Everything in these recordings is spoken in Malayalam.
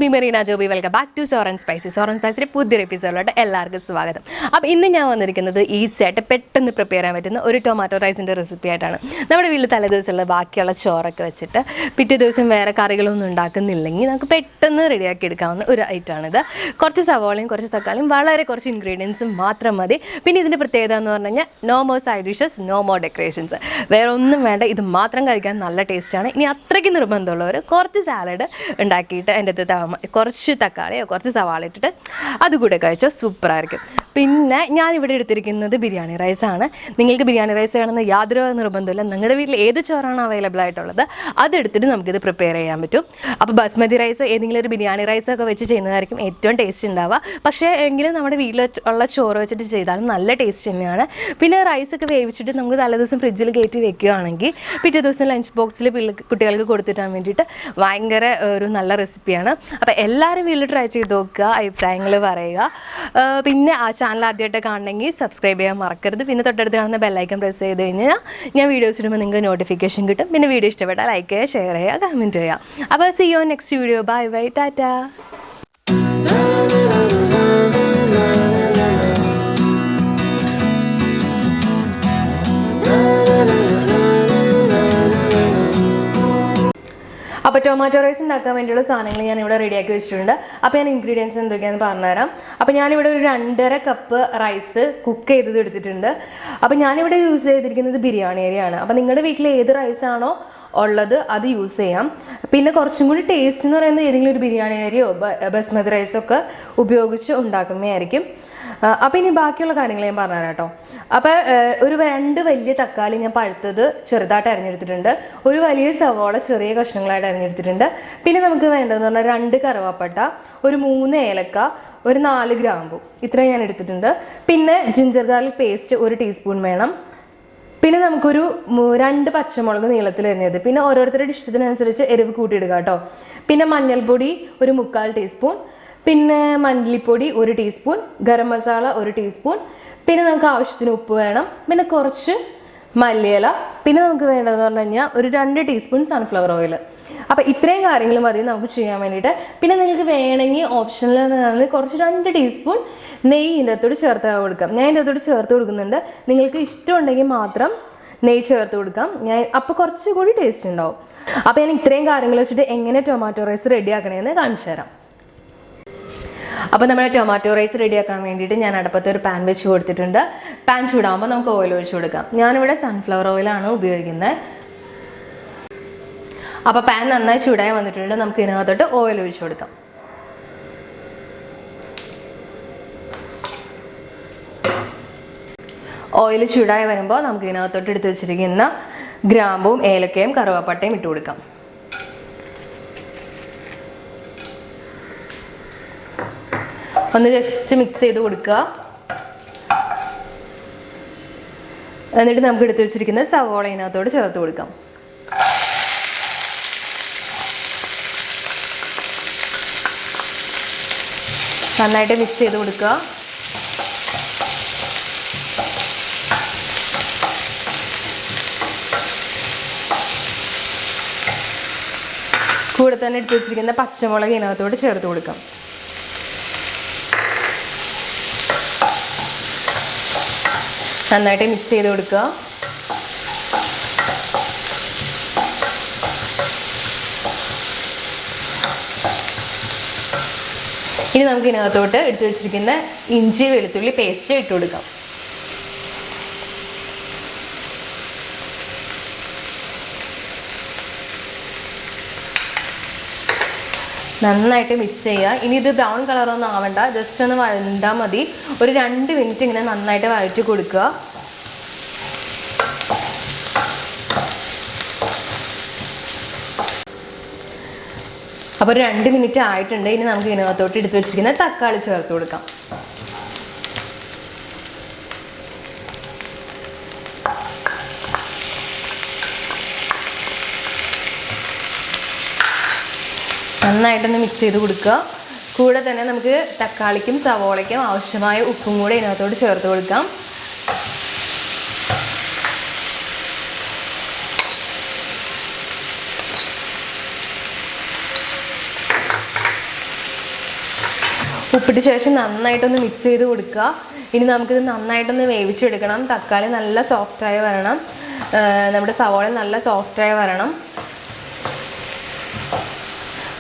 me Marina Joby. Welcome back to Sour and Spicy. Sour and Spicy പുതിയൊരു എപ്പിസോഡിലോട്ട് എല്ലാവർക്കും സ്വാഗതം. അപ്പോൾ ഇന്ന് ഞാൻ വന്നിരിക്കുന്നത് ഈസി ആയിട്ട് പെട്ടെന്ന് പ്രിപ്പയർ ചെയ്യാൻ പറ്റുന്ന ഒരു ടൊമാറ്റോ റൈസിൻ്റെ റെസിപ്പി ആയിട്ടാണ്. നമ്മുടെ വീട്ടിൽ തലേദിവസമുള്ള ബാക്കിയുള്ള ചോറൊക്കെ വെച്ചിട്ട് പിറ്റേ ദിവസം വേറെ കറികളൊന്നും ഉണ്ടാക്കുന്നില്ലെങ്കിൽ നമുക്ക് പെട്ടെന്ന് റെഡിയാക്കി എടുക്കാവുന്ന ഒരു ഐറ്റമാണിത്. കുറച്ച് സവാളയും കുറച്ച് തക്കാളിയും വളരെ കുറച്ച് ഇൻഗ്രീഡിയൻസും മാത്രം മതി. പിന്നെ ഇതിൻ്റെ പ്രത്യേകത എന്ന് പറഞ്ഞു കഴിഞ്ഞാൽ no more side dishes, no more decorations. വേറെ ഒന്നും വേണ്ട, ഇത് മാത്രം കഴിക്കാൻ നല്ല ടേസ്റ്റാണ്. ഇനി അത്രയ്ക്ക് നിർബന്ധമുള്ളവർ കുറച്ച് സാലഡ് ഉണ്ടാക്കിയിട്ട് അതിൻ്റെ കുറച്ച് തക്കാളിയോ കുറച്ച് സവാള ഇട്ടിട്ട് അതുകൂടെ കഴിച്ചാൽ സൂപ്പറായിരിക്കും. പിന്നെ ഞാനിവിടെ എടുത്തിരിക്കുന്നത് ബിരിയാണി റൈസാണ്. നിങ്ങൾക്ക് ബിരിയാണി റൈസ് വേണമെന്ന് യാതൊരു നിർബന്ധമില്ല. നിങ്ങളുടെ വീട്ടിൽ ഏത് ചോറാണ് അവൈലബിൾ ആയിട്ടുള്ളത് അതെടുത്തിട്ട് നമുക്കിത് പ്രിപ്പയർ ചെയ്യാൻ പറ്റും. അപ്പോൾ ബസ്മതി റൈസ് ഏതെങ്കിലും ഒരു ബിരിയാണി റൈസൊക്കെ വെച്ച് ചെയ്യുന്നതായിരിക്കും ഏറ്റവും ടേസ്റ്റ് ഉണ്ടാവുക. പക്ഷേ എങ്കിലും നമ്മുടെ വീട്ടിൽ ഉള്ള ചോറ് വെച്ചിട്ട് ചെയ്താലും നല്ല ടേസ്റ്റ് തന്നെയാണ്. പിന്നെ റൈസൊക്കെ വേവിച്ചിട്ട് നമുക്ക് തലേദിവസം ഫ്രിഡ്ജിൽ കയറ്റി വെക്കുകയാണെങ്കിൽ പിറ്റേ ദിവസം ലഞ്ച് ബോക്സിൽ കുട്ടികൾക്ക് കൊടുത്തിട്ടാൻ വേണ്ടിയിട്ട് ഭയങ്കര ഒരു നല്ല റെസിപ്പിയാണ്. അപ്പോൾ എല്ലാവരും വീട്ടിൽ ട്രൈ ചെയ്ത് നോക്കുക, അഭിപ്രായങ്ങൾ പറയുക. പിന്നെ ആ ചാനൽ ആദ്യമായിട്ട് കാണണമെങ്കിൽ സബ്സ്ക്രൈബ് ചെയ്യാൻ മറക്കരുത്. പിന്നെ തൊട്ടടുത്ത് കാണുന്ന ബെല്ലൈക്കൺ പ്രസ് ചെയ്ത് കഴിഞ്ഞാൽ ഞാൻ വീഡിയോസ് ഇടുമ്പോൾ നിങ്ങൾക്ക് നോട്ടിഫിക്കേഷൻ കിട്ടും. പിന്നെ വീഡിയോ ഇഷ്ടപ്പെട്ടാൽ ലൈക്ക് ചെയ്യുക, ഷെയർ ചെയ്യുക, കമൻറ്റ് ചെയ്യുക. അപ്പോൾ see you next video. Bye bye, tata. അപ്പോൾ ടൊമാറ്റോ റൈസ് ഉണ്ടാക്കാൻ വേണ്ടിയുള്ള സാധനങ്ങൾ ഞാനിവിടെ റെഡിയാക്കി വെച്ചിട്ടുണ്ട്. അപ്പോൾ ഞാൻ ഇൻഗ്രീഡിയൻസ് എന്തൊക്കെയാണെന്ന് പറഞ്ഞുതരാം. അപ്പോൾ ഞാനിവിടെ ഒരു 2.5 കപ്പ് റൈസ് കുക്ക് ചെയ്തത് എടുത്തിട്ടുണ്ട്. അപ്പോൾ ഞാനിവിടെ യൂസ് ചെയ്തിരിക്കുന്നത് ബിരിയാണി അരിയാണ്. അപ്പോൾ നിങ്ങളുടെ വീട്ടിൽ ഏത് റൈസാണോ ഉള്ളത് അത് യൂസ് ചെയ്യാം. പിന്നെ കുറച്ചും കൂടി ടേസ്റ്റ് എന്ന് പറയുന്നത് ഏതെങ്കിലും ഒരു ബിരിയാണി അരിയോ ബസ്മതി റൈസൊക്കെ ഉപയോഗിച്ച് ഉണ്ടാക്കുന്നതായിരിക്കും. അപ്പോൾ ഇനി ബാക്കിയുള്ള കാര്യങ്ങൾ ഞാൻ പറഞ്ഞുതരാം കേട്ടോ. അപ്പോൾ ഒരു 2 വലിയ തക്കാളി ഞാൻ പഴുത്തത് ചെറുതായിട്ട് അരിഞ്ഞെടുത്തിട്ടുണ്ട്. ഒരു വലിയ സവാള ചെറിയ കഷ്ണങ്ങളായിട്ട് അരിഞ്ഞെടുത്തിട്ടുണ്ട്. പിന്നെ നമുക്ക് വേണ്ടതെന്ന് പറഞ്ഞാൽ 2 കറുവാപ്പട്ട, ഒരു 3 ഏലക്ക, ഒരു 4 ഗ്രാമ്പു, ഇത്രയും ഞാൻ എടുത്തിട്ടുണ്ട്. പിന്നെ ജിഞ്ചർ ഗാർലിക് പേസ്റ്റ് 1 ടീസ്പൂൺ വേണം. പിന്നെ നമുക്കൊരു 2 പച്ചമുളക് നീളത്തിൽ അരിഞ്ഞത്. പിന്നെ ഓരോരുത്തരുടെ ഇഷ്ടത്തിനനുസരിച്ച് എരിവ് കൂട്ടിയിടുക കേട്ടോ. പിന്നെ മഞ്ഞൾപ്പൊടി ഒരു 3/4 ടീസ്പൂൺ. പിന്നെ മല്ലിപ്പൊടി 1 ടീസ്പൂൺ, ഗരം മസാല 1 ടീസ്പൂൺ. പിന്നെ നമുക്ക് ആവശ്യത്തിന് ഉപ്പ് വേണം. പിന്നെ കുറച്ച് മല്ലിയില. പിന്നെ നമുക്ക് വേണ്ടതെന്ന് പറഞ്ഞു കഴിഞ്ഞാൽ ഒരു 2 ടീസ്പൂൺ സൺഫ്ലവർ ഓയിൽ. അപ്പോൾ ഇത്രയും കാര്യങ്ങൾ മതി നമുക്ക് ചെയ്യാൻ വേണ്ടിയിട്ട്. പിന്നെ നിങ്ങൾക്ക് വേണമെങ്കിൽ ഓപ്ഷനിലാണെങ്കിൽ കുറച്ച് 2 ടീസ്പൂൺ നെയ്യ് ഇതിൻ്റെ അകത്തോട് ചേർത്ത് കൊടുക്കാം. ഞാൻ ഇതിൻ്റെ അകത്തോട് ചേർത്ത് കൊടുക്കുന്നുണ്ട്. നിങ്ങൾക്ക് ഇഷ്ടമുണ്ടെങ്കിൽ മാത്രം നെയ്യ് ചേർത്ത് കൊടുക്കാം. അപ്പോൾ കുറച്ചുകൂടി ടേസ്റ്റ് ഉണ്ടാവും. അപ്പോൾ ഞാൻ ഇത്രയും കാര്യങ്ങൾ വെച്ചിട്ട് എങ്ങനെ ടൊമാറ്റോ റൈസ് റെഡിയാക്കണമെന്ന് കാണിച്ചു തരാം. അപ്പോൾ നമ്മുടെ ടൊമാറ്റോ റൈസ് റെഡിയാക്കാൻ വേണ്ടിയിട്ട് ഞാൻ അടുപ്പത്ത് ഒരു പാൻ വെച്ച് കൊടുത്തിട്ടുണ്ട്. പാൻ ചൂടാകുമ്പോൾ നമുക്ക് ഓയിൽ ഒഴിച്ച് കൊടുക്കാം. ഞാനിവിടെ സൺഫ്ലവർ ഓയിലാണ് ഉപയോഗിക്കുന്നത്. അപ്പോൾ പാൻ നന്നായി ചൂടായി വന്നിട്ടുണ്ട്. നമുക്ക് ഇതിനകത്തോട്ട് ഓയിൽ ഒഴിച്ച് കൊടുക്കാം. ഓയിൽ ചൂടായി വരുമ്പോൾ നമുക്ക് ഇതിനകത്തോട്ട് എടുത്ത് വെച്ചിരിക്കുന്ന ഗ്രാമ്പും ഏലക്കയും കറുവാപ്പട്ടയും ഇട്ട് കൊടുക്കാം. ഒന്ന് ജസ്റ്റ് മിക്സ് ചെയ്ത് കൊടുക്കുക. എന്നിട്ട് നമുക്ക് എടുത്ത് വെച്ചിരിക്കുന്ന സവോള ഇതിനകത്തോട് ചേർത്ത് കൊടുക്കാം. നന്നായിട്ട് മിക്സ് ചെയ്ത് കൊടുക്കുക. കൂടെ തന്നെ എടുത്ത് വെച്ചിരിക്കുന്ന പച്ചമുളക് ഇതിനകത്തോട് ചേർത്ത് കൊടുക്കാം. നന്നായിട്ട് മിക്സ് ചെയ്ത് കൊടുക്കുക. ഇനി നമുക്ക് ഇതിനകത്തോട്ട് എടുത്തു വെച്ചിരിക്കുന്ന ഇഞ്ചി വെളുത്തുള്ളി പേസ്റ്റ് ഇട്ട് കൊടുക്കാം. നന്നായിട്ട് മിക്സ് ചെയ്യുക. ഇനി ഇത് ബ്രൗൺ കളറൊന്നും ആവണ്ട, ജസ്റ്റ് ഒന്ന് വഴണ്ടാൽ മതി. ഒരു 2 മിനിറ്റ് ഇങ്ങനെ നന്നായിട്ട് വഴറ്റി കൊടുക്കുക. അപ്പോൾ ഒരു 2 മിനിറ്റ് ആയിട്ടുണ്ട്. ഇനി നമുക്ക് ഇതിനകത്തോട്ട് എടുത്ത് വെച്ചിരിക്കുന്ന തക്കാളി ചേർത്ത് കൊടുക്കാം. നന്നായിട്ടൊന്ന് മിക്സ് ചെയ്ത് കൊടുക്കുക. കൂടെ തന്നെ നമുക്ക് തക്കാളിക്കും സവോളയ്ക്കും ആവശ്യമായ ഉപ്പും കൂടെ ഇതിനകത്തോട്ട് ചേർത്ത് കൊടുക്കാം. ഉപ്പിട്ട് ശേഷം നന്നായിട്ടൊന്ന് മിക്സ് ചെയ്ത് കൊടുക്കുക. ഇനി നമുക്കിത് നന്നായിട്ടൊന്ന് വേവിച്ചെടുക്കണം. തക്കാളി നല്ല സോഫ്റ്റായി വരണം, നമ്മുടെ സവാള നല്ല സോഫ്റ്റായി വരണം.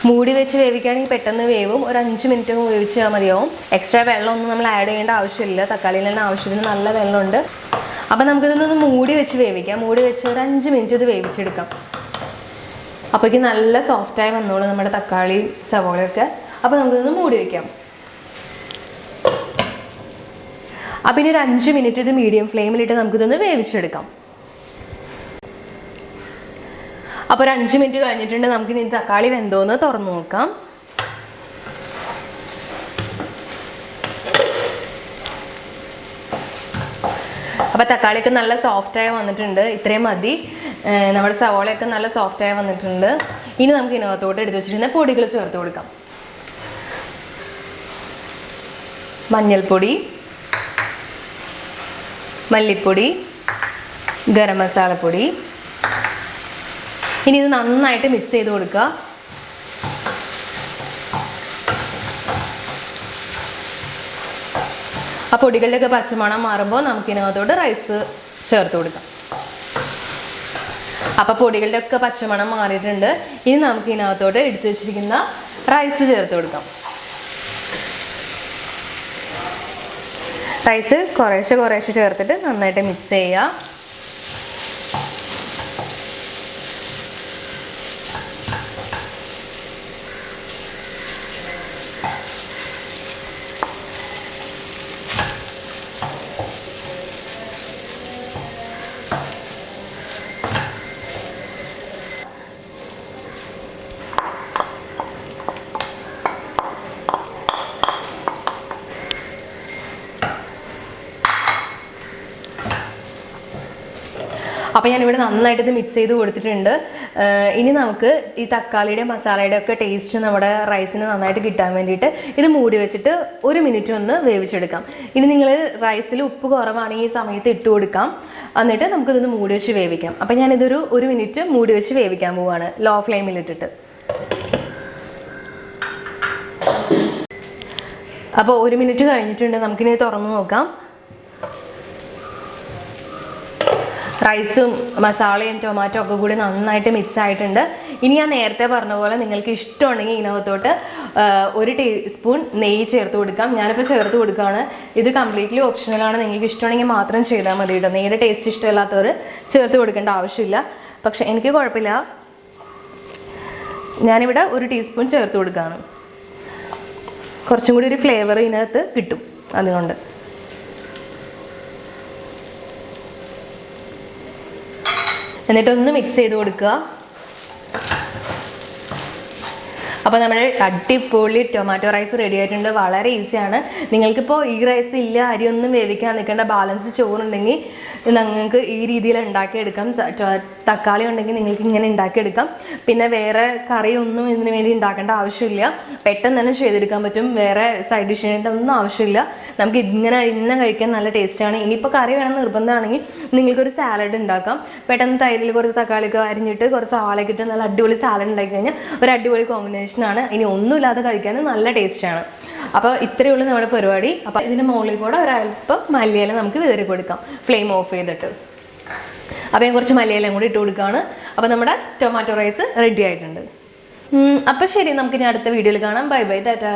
മൂടി വെച്ച് വേവിക്കുകയാണെങ്കിൽ പെട്ടെന്ന് വേവും. ഒരു 5 മിനിറ്റ് വേവിച്ചാൽ മതിയാവും. എക്സ്ട്രാ വെള്ളമൊന്നും നമ്മൾ ആഡ് ചെയ്യേണ്ട ആവശ്യമില്ല. തക്കാളിയിൽ തന്നെ ആവശ്യത്തിന് നല്ല വെള്ളമുണ്ട്. അപ്പം നമുക്കിതൊന്ന് മൂടി വെച്ച് വേവിക്കാം. മൂടി വെച്ച് ഒരു 5 മിനിറ്റ് ഇത് വേവിച്ചെടുക്കാം. അപ്പോഴേക്കും നല്ല സോഫ്റ്റായി വന്നോളൂ നമ്മുടെ തക്കാളി സവാളയൊക്കെ. അപ്പോൾ നമുക്കിതൊന്ന് മൂടി വയ്ക്കാം. അപ്പം ഇനി ഒരു 5 മിനിറ്റ് ഇത് മീഡിയം ഫ്ലെയിമിലിട്ട് നമുക്കിതൊന്ന് വേവിച്ചെടുക്കാം. അപ്പോൾ ഒരു 5 മിനിറ്റ് കഴിഞ്ഞിട്ടുണ്ട്. നമുക്കിനി തക്കാളി വെന്തോന്ന് തുറന്നു നോക്കാം. അപ്പോൾ തക്കാളിയൊക്കെ നല്ല സോഫ്റ്റായി വന്നിട്ടുണ്ട്. ഇത്രയും മതി. നമ്മുടെ സവാളയൊക്കെ നല്ല സോഫ്റ്റായി വന്നിട്ടുണ്ട്. ഇനി നമുക്ക് ഇതിനകത്തോട്ട് എടുത്ത് വെച്ചിരുന്ന പൊടികൾ ചേർത്ത് കൊടുക്കാം. മഞ്ഞൾപ്പൊടി, മല്ലിപ്പൊടി, ഗരം മസാലപ്പൊടി. ഇനി ഇത് നന്നായിട്ട് മിക്സ് ചെയ്ത് കൊടുക്കുക. ആ പൊടികളുടെയൊക്കെ പച്ചമണം മാറുമ്പോൾ നമുക്കിതിനകത്തോട്ട് റൈസ് ചേർത്ത് കൊടുക്കാം. അപ്പോൾ പൊടികളുടെയൊക്കെ പച്ചമണം മാറിയിട്ടുണ്ട്. ഇനി നമുക്ക് ഇതിനകത്തോട്ട് എടുത്തു വെച്ചിരിക്കുന്ന റൈസ് ചേർത്ത് കൊടുക്കാം. റൈസ് കുറേശ്ശെ കുറേശ്ശെ ചേർത്തിട്ട് നന്നായിട്ട് മിക്സ് ചെയ്യുക. അപ്പോൾ ഞാനിവിടെ നന്നായിട്ട് ഇത് മിക്സ് ചെയ്ത് കൊടുത്തിട്ടുണ്ട്. ഇനി നമുക്ക് ഈ തക്കാളിയുടെ മസാലയുടെ ഒക്കെ ടേസ്റ്റ് നമ്മുടെ റൈസിന് നന്നായിട്ട് കിട്ടാൻ വേണ്ടിയിട്ട് ഇത് മൂടി വെച്ചിട്ട് 1 മിനിറ്റ് ഒന്ന് വേവിച്ചെടുക്കാം. ഇനി നിങ്ങൾ റൈസിൽ ഉപ്പ് കുറവാണെങ്കിൽ ഈ സമയത്ത് ഇട്ട് കൊടുക്കാം. എന്നിട്ട് നമുക്കിതൊന്ന് മൂടി വെച്ച് വേവിക്കാം. അപ്പോൾ ഞാനിതൊരു 1 മിനിറ്റ് മൂടി വെച്ച് വേവിക്കാൻ പോവുകയാണ്, ലോ ഫ്ലെയിമിലിട്ടിട്ട്. അപ്പോൾ 1 മിനിറ്റ് കഴിഞ്ഞിട്ടുണ്ട്. നമുക്കിനി തുറന്നു നോക്കാം. റൈസും മസാലയും ടൊമാറ്റോ ഒക്കെ കൂടി നന്നായിട്ട് മിക്സ് ആയിട്ടുണ്ട്. ഇനി ഞാൻ നേരത്തെ പറഞ്ഞ പോലെ നിങ്ങൾക്ക് ഇഷ്ടമുണ്ടെങ്കിൽ ഇതിനകത്തോട്ട് 1 ടീസ്പൂൺ നെയ്യ് ചേർത്ത് കൊടുക്കാം. ഞാനിപ്പോൾ ചേർത്ത് കൊടുക്കുകയാണ്. ഇത് കംപ്ലീറ്റ്ലി ഓപ്ഷണലാണ്. നിങ്ങൾക്ക് ഇഷ്ടമുണ്ടെങ്കിൽ മാത്രം ചെയ്താൽ മതി കേട്ടോ. നെയ്യുടെ ടേസ്റ്റ് ഇഷ്ടമില്ലാത്തവർ ചേർത്ത് കൊടുക്കേണ്ട ആവശ്യമില്ല. പക്ഷെ എനിക്ക് കുഴപ്പമില്ല. ഞാനിവിടെ 1 ടീസ്പൂൺ ചേർത്ത് കൊടുക്കുകയാണ്. കുറച്ചും കൂടി ഒരു ഫ്ലേവർ ഇതിനകത്ത് കിട്ടും അതുകൊണ്ട്. എന്നിട്ടൊന്ന് മിക്സ് ചെയ്ത് കൊടുക്കുക. അപ്പോൾ നമ്മുടെ അടിപൊളി ടൊമാറ്റോ റൈസ് റെഡി ആയിട്ടുണ്ട്. വളരെ ഈസിയാണ്. നിങ്ങൾക്കിപ്പോൾ ഈ റൈസ് ഇല്ല, അരിയൊന്നും വേവിക്കാൻ നിൽക്കേണ്ട, ബാലൻസ് ചോറുണ്ടെങ്കിൽ നിങ്ങൾക്ക് ഈ രീതിയിൽ ഉണ്ടാക്കിയെടുക്കാം. തക്കാളി ഉണ്ടെങ്കിൽ നിങ്ങൾക്ക് ഇങ്ങനെ ഉണ്ടാക്കിയെടുക്കാം. പിന്നെ വേറെ കറിയൊന്നും ഇതിന് വേണ്ടി ഉണ്ടാക്കേണ്ട ആവശ്യമില്ല. പെട്ടെന്ന് തന്നെ ചെയ്തെടുക്കാൻ പറ്റും. വേറെ സൈഡ് ഡിഷിനായിട്ട് ഒന്നും ആവശ്യമില്ല. നമുക്ക് ഇങ്ങനെ കഴിക്കാൻ നല്ല ടേസ്റ്റാണ്. ഇനിയിപ്പോൾ കറി വേണം നിർബന്ധമാണെങ്കിൽ നിങ്ങൾക്കൊരു സാലഡ് ഉണ്ടാക്കാം. പെട്ടെന്ന് തൈരിൽ കുറച്ച് തക്കാളിയൊക്കെ അരിഞ്ഞിട്ട് കുറച്ച് സവാളയൊക്കെ ഇട്ട് നല്ല അടിപൊളി സാലഡ് ഉണ്ടാക്കി കഴിഞ്ഞാൽ ഒരു അടിപൊളി കോമ്പിനേഷനാണ്. ഇനി ഒന്നുമില്ലാതെ കഴിക്കാൻ നല്ല ടേസ്റ്റാണ്. അപ്പോൾ ഇത്രയേ ഉള്ളൂ നമ്മുടെ പരിപാടി. അപ്പോൾ ഇതിൻ്റെ മുകളിൽ കൂടെ ഒരല്പം മല്ലിയില നമുക്ക് വിതറി കൊടുക്കാം, ഫ്ലെയിം ഓഫ് ചെയ്തിട്ട്. അപ്പോൾ ഞാൻ കുറച്ച് മല്ലിയിലയും കൂടി ഇട്ട് കൊടുക്കുകയാണ്. അപ്പോൾ നമ്മുടെ ടൊമാറ്റോ റൈസ് റെഡി ആയിട്ടുണ്ട്. അപ്പോൾ ശരി, നമുക്കിനി അടുത്ത വീഡിയോയിൽ കാണാം. By bye, Tata.